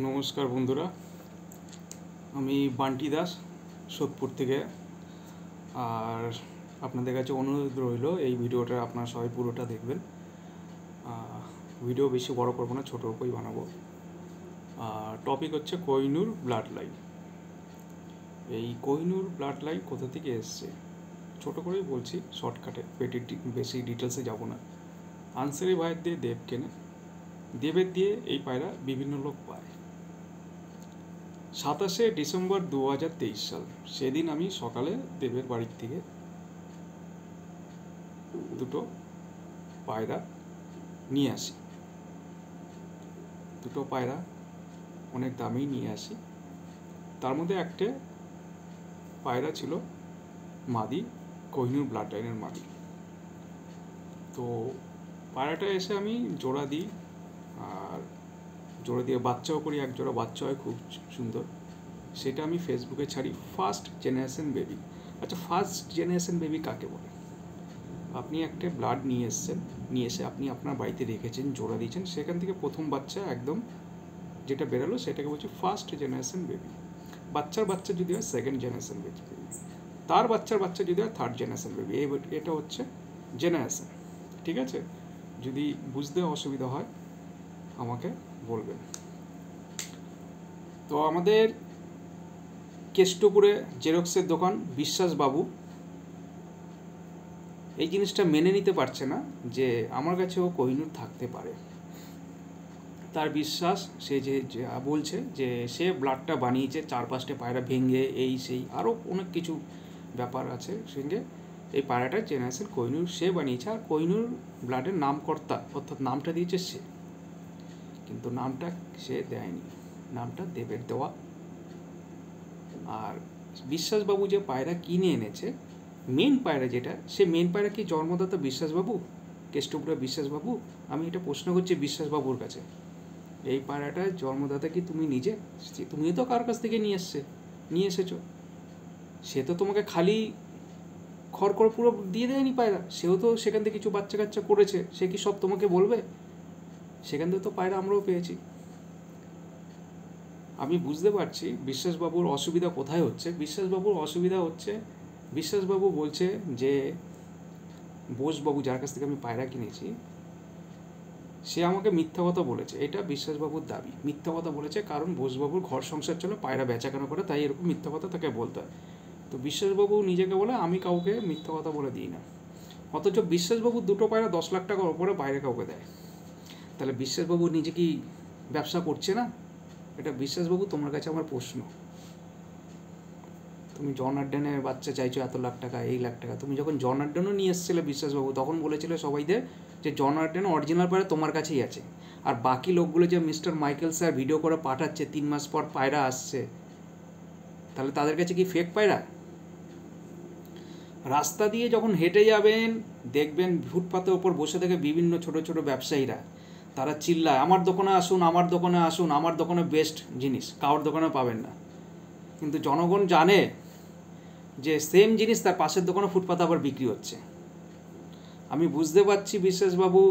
নমস্কার বন্ধুরা, আমি বান্টি দাস সোদপুর থেকে। আর আপনাদের কাছে অনুরোধ রইল এই ভিডিওটা আপনারা সবাই পুরোটা দেখবেন। ভিডিও বেশি বড় করবো না, ছোটোর উপরই বানাবো। টপিক হচ্ছে কোহিনূর ব্লাড লাইন। এই কোহিনূর ব্লাড লাইন কোথা থেকে এসছে ছোটো করেই বলছি, শর্টকাটে, বেশি ডিটেলসে যাব না। আনসারি ভাইয়ের দিয়ে দেব কেনে, দেবের দিয়ে এই পায়রা বিভিন্ন লোক পায়। 27শে ডিসেম্বর 2023 সাল, সেদিন আমি সকালে দেবের বাড়ির থেকে দুটো পায়রা নিয়ে আসি। দুটো পায়রা অনেক দামেই নিয়ে আসি। তার মধ্যে একটা পায়রা ছিল মাদি, কোহিনূর ব্লাড লাইনের মাদি। তো পায়রাটা এসে আমি জোড়া দিই, আর জোড়া দিয়ে বাচ্চাও করি। এক জোড়া বাচ্চা হয় খুব সুন্দর, সেটা আমি ফেসবুকে ছাড়ি। First generation baby. আচ্ছা, ফার্স্ট জেনারেশন বেবি কাকে বলে? আপনি একটা ব্লাড নিয়ে এসছেন, নিয়ে এসে আপনি আপনার বাড়িতে রেখেছেন, জোড়া দিয়েছেন, সেখান থেকে প্রথম বাচ্চা একদম যেটা বেরোলো সেটাকে বলছি ফার্স্ট জেনারেশন বেবি। বাচ্চার বাচ্চা যদি হয় সেকেন্ড জেনারেশন বেবি, তার বাচ্চার বাচ্চা যদি হয় থার্ড জেনারেশন বেবি। এটা হচ্ছে জেনারেশন। ঠিক আছে? যদি বুঝতে অসুবিধা হয় আমাকে বলবেন। তো আমাদের কেষ্টপুরে জেরক্সের দোকান বিশ্বাসবাবু এই জিনিসটা মেনে নিতে পারছে না যে আমার কাছেও কোহিনূর থাকতে পারে। তার বিশ্বাস, সে যে বলছে যে সে ব্লাডটা বানিয়েছে, 4-5টে পায়রা ভেঙে, এই সেই আরও অনেক কিছু ব্যাপার আছে সঙ্গে। এই পায়রাটার জেনারেশন কোহিনূর সে বানিয়েছে, আর কোহিনূর ব্লাডের নামকর্তা, অর্থাৎ নামটা দিয়েছে সে, কিন্তু নামটা সে দেয়নি, নামটা দেবের দেওয়া। আর বিশ্বাসবাবু যে পায়রা কিনে এনেছে, মেন পায়রা যেটা, সে মেন পায়রা কি জন্মদাতা বিশ্বাসবাবু, কেষ্টপুরা বিশ্বাসবাবু? আমি এটা প্রশ্ন করছি বিশ্বাসবাবুর কাছে। এই পায়রাটার জন্মদাতা কি তুমি নিজে? তুমিও তো কার কাছ থেকে নিয়ে এসেছো। সে তো তোমাকে খালি খড় পুরো দিয়ে দেয়নি পায়রা, সেও তো সেখান থেকে কিছু বাচ্চা কাচ্চা করেছে। সে কি সব তোমাকে বলবে? সেখান থেকে তো পায়রা আমরাও পেয়েছি। আমি বুঝতে পারছি বিশ্বাসবাবুর অসুবিধা কোথায় হচ্ছে। বিশ্বাসবাবুর অসুবিধা হচ্ছে, বিশ্বাসবাবু বলছে যে বোসবাবু, যার কাছ থেকে আমি পায়রা কিনেছি, সে আমাকে মিথ্যা কথা বলেছে। এটা বিশ্বাসবাবুর দাবি, মিথ্যা কথা বলেছে, কারণ বোসবাবুর ঘর সংসার চলে, পায়রা বেচাকেনা করে, তাই এরকম মিথ্যা কথা তাকে বলতে হয়। তো বিশ্বাসবাবু নিজেকে বলে আমি কাউকে মিথ্যা কথা বলে দিই না। অথচ বিশ্বাসবাবু দুটো পায়রা 10 লাখ টাকার ওপরে বাইরে কাউকে দেয়। তাহলে বিশ্বাসবাবু নিজে কি ব্যবসা করছে না? এটা বিশ্বাসবাবু, তোমার কাছে আমার প্রশ্ন। তুমি জন আর্ডেনের বাচ্চা চাইছো এত লাখ টাকা, এই লাখ টাকা। তুমি যখন জন আর্ডেনও নিয়ে এসেছিলে বিশ্বাসবাবু, তখন বলেছিলে সবাইদের যে জন আর্ডেন অরিজিনাল পায়রা তোমার কাছেই আছে। আর বাকি লোকগুলো যে মিস্টার মাইকেল স্যার ভিডিও করে পাঠাচ্ছে 3 মাস পর পায়রা আসছে, তাহলে তাদের কাছে কি ফেক পায়রা? রাস্তা দিয়ে যখন হেঁটে যাবেন, দেখবেন ফুটপাতের ওপর বসে থেকে বিভিন্ন ছোট ছোট ব্যবসায়ীরা, তারা চিল্লায় আমার দোকানে আসুন, আমার দোকানে আসুন, আমার দোকানে বেস্ট জিনিস কারোর দোকানে পাবেন না। কিন্তু জনগণ জানে যে সেম জিনিস তার পাশের দোকানে ফুটপাতে আবার বিক্রি হচ্ছে। আমি বুঝতে পারছি বিশ্বাসবাবু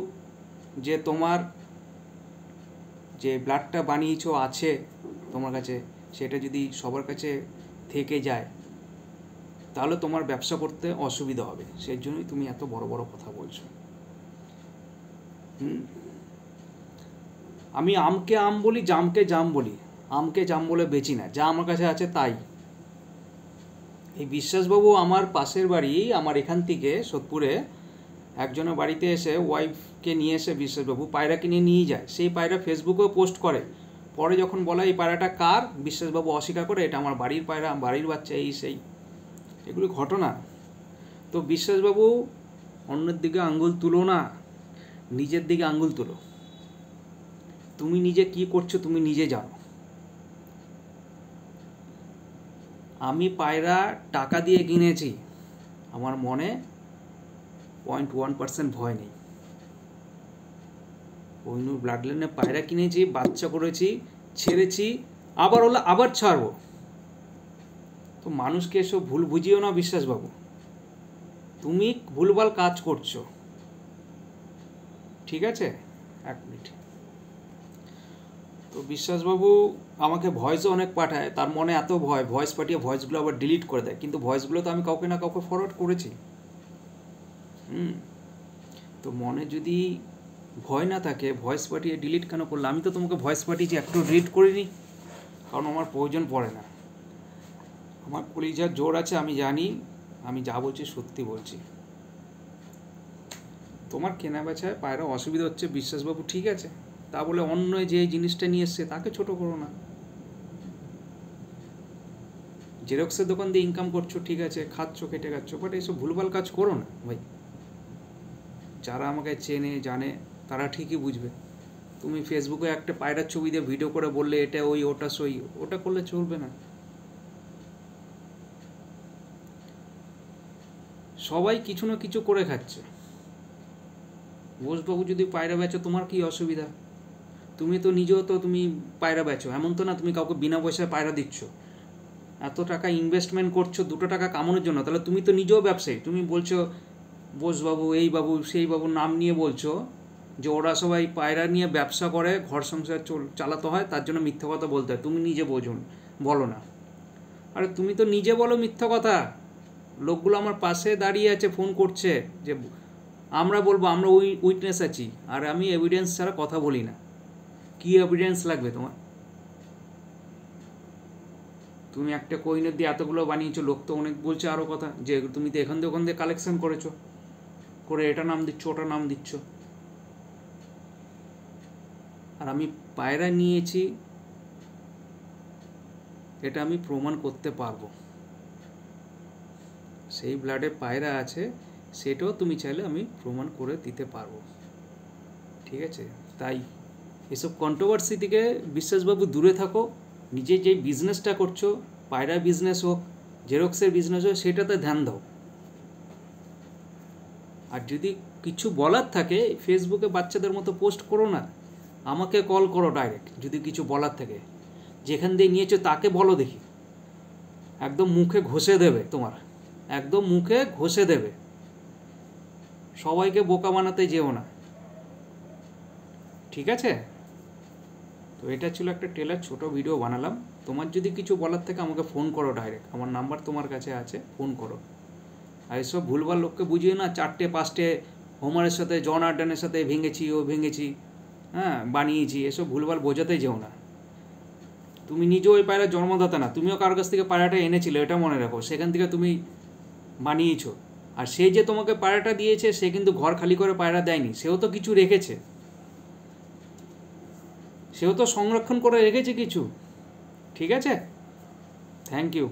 যে তোমার যে ব্লাডটা বানিয়েছো আছে তোমার কাছে, সেটা যদি সবার কাছে থেকে যায় তাহলে তোমার ব্যবসা করতে অসুবিধা হবে। সেই জন্যই তুমি এত বড় বড় কথা বলছো। আমি আমকে আম বলি, জামকে জাম বলি। আমকে জাম বলে বেচি না, যা আমার কাছে আছে তাই। এই বিশ্বাসবাবু আমার পাশের বাড়ি, আমার এখান থেকে সোদপুরে একজনের বাড়িতে এসে ওয়াইফকে নিয়ে এসে বিশ্বাসবাবু পায়রা কিনে নিয়ে যায়। সেই পায়রা ফেসবুকেও পোস্ট করে। পরে যখন বলা এই পায়রাটা কার, বিশ্বাসবাবু অস্বীকার করে এটা আমার বাড়ির পায়রা, বাড়ির বাচ্চা, এই সেই। এগুলো ঘটনা। তো বিশ্বাসবাবু অন্যের দিকে আঙ্গুল তুলো না, নিজের দিকে আঙ্গুল তুলো। তুমি নিজে কি করছো তুমি নিজে জানো। আমি পায়রা টাকা দিয়ে কিনেছি, আমার মনে 0.1% ভয় নেই। কোহিনূর ব্লাড লাইনে পায়রা কিনেছি, বাচ্চা করেছি, ছেড়েছি, আবার হলো আবার ছাড়বো। তো মানুষকে এসব ভুল বুঝিও না বিশ্বাসবাবু, তুমি ভুলভাল কাজ করছো। ঠিক আছে? 1 মিনিট। তো বিশ্বাসবাবু আমাকে ভয়েসও অনেক পাঠায়, তার মনে এত ভয়, ভয়েস পাঠিয়ে ভয়েসগুলো আবার ডিলিট করে দেয়, কিন্তু ভয়েসগুলো তো আমি কাউকে না কাউকে ফরওয়ার্ড করেছি। তো মনে যদি ভয় না থাকে, ভয়েস পাঠিয়ে ডিলিট কেন করলে? আমি তো তোমাকে ভয়েস পাঠিয়েছি, একটু ডিলিট করিনি, কারণ আমার প্রয়োজন পড়ে না। আমার কলিজার জোর আছে, আমি জানি আমি যা বলছি সত্যি বলছি। তোমার কেনা বেচায় পায়রা অসুবিধা হচ্ছে বিশ্বাসবাবু, ঠিক আছে, তা বলে অন্য যে জিনিসটা নিয়ে এসছে তাকে ছোট করো না। জেরক্সের দোকান দিয়ে ইনকাম করছো, ঠিক আছে, খাচ্ছ, খেটে খাচ্ছ, বাট এইসব ভুলভাল কাজ করো না ভাই। যারা আমাকে চেনে জানে তারা ঠিকই বুঝবে। তুমি ফেসবুকে একটা পায়রার ছবি দিয়ে ভিডিও করে বললে এটা ওই, ওটা সই, ওটা করলে চলবে না। সবাই কিছু না কিছু করে খাচ্ছে। বোসবাবু যদি পায়রা বেচো, তোমার কি অসুবিধা? তুমি তো নিজেও তো তুমি পায়রা বেচো, এমন তো না তুমি কাউকে বিনা পয়সায় পায়রা দিচ্ছ। এত টাকা ইনভেস্টমেন্ট করছো 2 টাকা কামানোর জন্য, তাহলে তুমি তো নিজেও ব্যবসায়ী। তুমি বলছো বোসবাবু, এই বাবু, সেই বাবুর নাম নিয়ে বলছো যে ওরা সবাই পায়রা নিয়ে ব্যবসা করে, ঘর সংসার চালাতে হয়, তার জন্য মিথ্যা কথা বলতে হয়। তুমি নিজে বলো না। আরে তুমি তো নিজে বলো মিথ্যা কথা। লোকগুলো আমার পাশে দাঁড়িয়ে আছে, ফোন করছে যে আমরা বলবো আমরা উইটনেস আছি, আর আমি এভিডেন্স ছাড়া কথা বলি না। কি এভিডেন্স লাগবে তোমার? তুমি একটা কোহিনূর দিয়ে এতগুলো বানিয়েছো, লোক তো অনেক বলছে আরও কথা, যে তুমি তো এখান দিয়ে ওখান দিয়ে কালেকশন করেছো, করে এটা নাম দিচ্ছ, ওটা নাম দিচ্ছ। আর আমি পায়রা নিয়েছি এটা আমি প্রমাণ করতে পারবো। সেই ব্লাডে পায়রা আছে সেটাও তুমি চাইলে আমি প্রমাণ করে দিতে পারবো, ঠিক আছে? তাই এসব কন্ট্রোভার্সি থেকে বিশ্বাসবাবু দূরে থাকো। নিজে যে বিজনেসটা করছো, পায়রা বিজনেস হোক, জেরক্সের বিজনেস হোক, সেটাতে ধ্যান দাও। আর যদি কিছু বলার থাকে ফেসবুকে বাচ্চাদের মতো পোস্ট করো না, আমাকে কল করো ডাইরেক্ট। যদি কিছু বলার থাকে, যেখান দিয়ে নিয়েছো তাকে বলো দেখি, একদম মুখে ঘষে দেবে, তোমার একদম মুখে ঘষে দেবে। সবাইকে বোকা বানাতে যেও না, ঠিক আছে? তো এটা ছিল একটা টেলার ছোট ভিডিও বানালাম। তোমার যদি কিছু বলার থাকে আমাকে ফোন করো ডাইরেক্ট, আমার নাম্বার তোমার কাছে আছে, ফোন করো। আর এসব ভুলভাল লোককে বুঝিয়ে না, 4টে 5টে হোমারের সাথে, জন আর্ডানের সাথে ভেঙেছি, হ্যাঁ বানিয়েছি, এসব ভুলভাল বোঝাতে যেও না। তুমি নিজেও ওই পায়রা জন্মদাতা না, তুমিও কারোর কাছ থেকে পায়রাটা এনেছিলে, এটা মনে রাখো। সেখান থেকে তুমি বানিয়েছো। আর সে যে তোমাকে পায়রাটা দিয়েছে সে কিন্তু ঘর খালি করে পায়রা দেয়নি, সেও তো কিছু রেখেছে, সেও তো সংরক্ষণ করে রেখেছে কিছু, ঠিক আছে? Thank you.